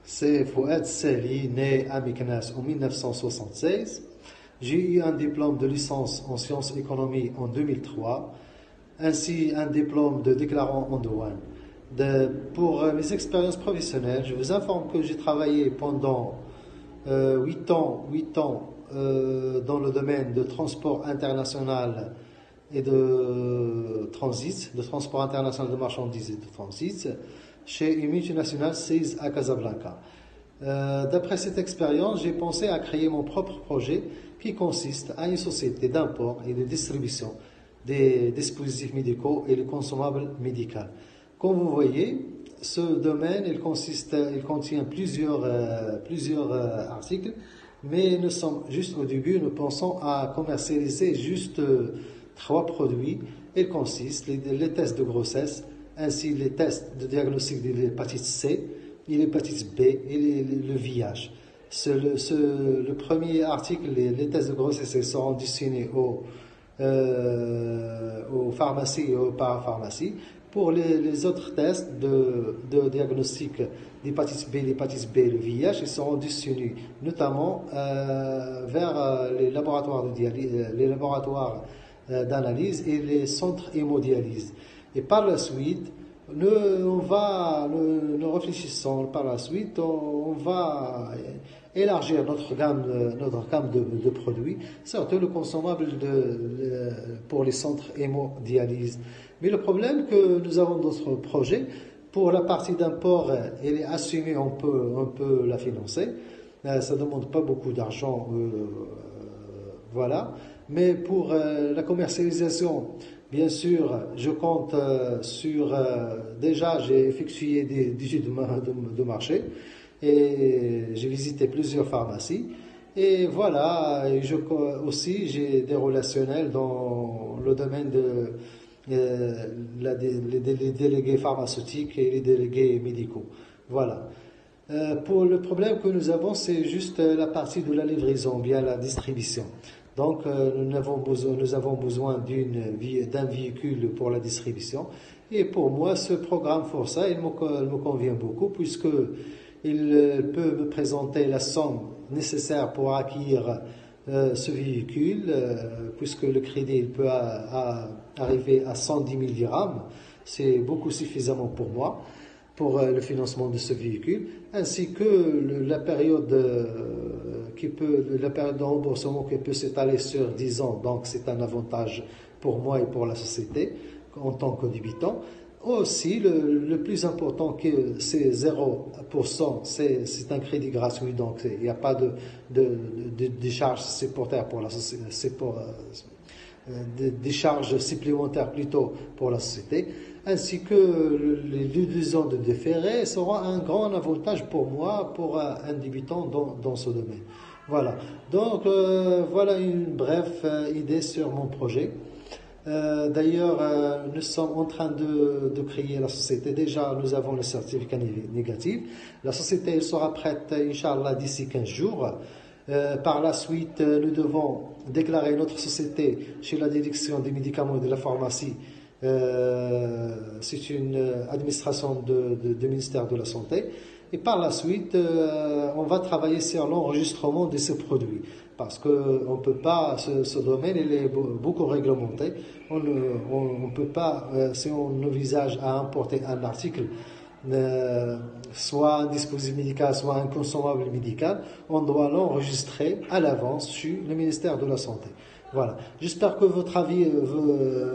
C'est Fouad Sali, né à Meknès en 1976. J'ai eu un diplôme de licence en sciences économie en 2003, ainsi un diplôme de déclarant en douane. Pour mes expériences professionnelles, je vous informe que j'ai travaillé pendant 8 ans dans le domaine de transport international et de transport international de marchandises et de transit, chez une multinationale SAIS à Casablanca. D'après cette expérience, j'ai pensé à créer mon propre projet qui consiste à une société d'import et de distribution des dispositifs médicaux et les consommables médicaux. Comme vous voyez, ce domaine il contient plusieurs articles, mais nous sommes juste au début. Nous pensons à commercialiser juste 3 produits. Ils consistent les tests de grossesse, ainsi les tests de diagnostic de l'hépatite C, l'hépatite B et le VIH. Le premier article, les tests de grossesse, seront destinés aux pharmacies et aux parapharmacies. Pour les autres tests de diagnostic d'hépatite B et le VIH, ils seront destinés notamment vers les laboratoires de dialyse, les laboratoires d'analyse et les centres hémodialyse. Et par la suite, nous réfléchissons par la suite, on va élargir notre gamme de produits, surtout le consommables pour les centres hémodialyse. Mais le problème que nous avons d'autres projets, pour la partie d'import, elle est assumée, on peut la financer. Ça ne demande pas beaucoup d'argent, voilà. Mais pour la commercialisation, bien sûr, je compte déjà, j'ai effectué des études de marché et j'ai visité plusieurs pharmacies. Et voilà, aussi j'ai des relationnels dans le domaine les délégués pharmaceutiques et les délégués médicaux. Voilà. Pour le problème que nous avons, c'est juste la partie de la livraison, bien la distribution. Donc, nous avons besoin d'un véhicule pour la distribution. Et pour moi, ce programme Força, il me convient beaucoup, puisque il peut me présenter la somme nécessaire pour acquérir ce véhicule, puisque le crédit il peut arriver à 110 000 dirhams. C'est beaucoup suffisamment pour moi, pour le financement de ce véhicule, ainsi que la période de remboursement qui peut s'étaler sur 10 ans. Donc c'est un avantage pour moi et pour la société en tant que débitant. Aussi, le plus important, que c'est 0%, c'est un crédit gratuit, donc il n'y a pas de charges supplémentaires pour la société, des charges supplémentaires plutôt pour la société, ainsi que les 2 ans de déféré sera un grand avantage pour moi, pour un débutant dans ce domaine. Voilà. Donc, voilà une brève idée sur mon projet. D'ailleurs, nous sommes en train de créer la société. Déjà, nous avons le certificat négatif. La société elle sera prête, Inch'Allah, d'ici 15 jours. Par la suite, nous devons déclarer notre société chez la direction des médicaments et de la pharmacie. C'est une administration du ministère de la Santé. Et par la suite, on va travailler sur l'enregistrement de ces produits. Parce que on peut pas, ce domaine il est beaucoup réglementé. On ne peut pas, si on envisage à importer un article, soit un dispositif médical, soit un consommable médical, on doit l'enregistrer à l'avance chez le ministère de la Santé. Voilà. J'espère que votre avis,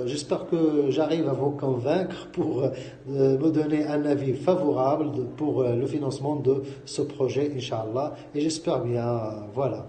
j'espère que j'arrive à vous convaincre pour me donner un avis favorable pour le financement de ce projet, Inch'Allah. Et j'espère bien, voilà.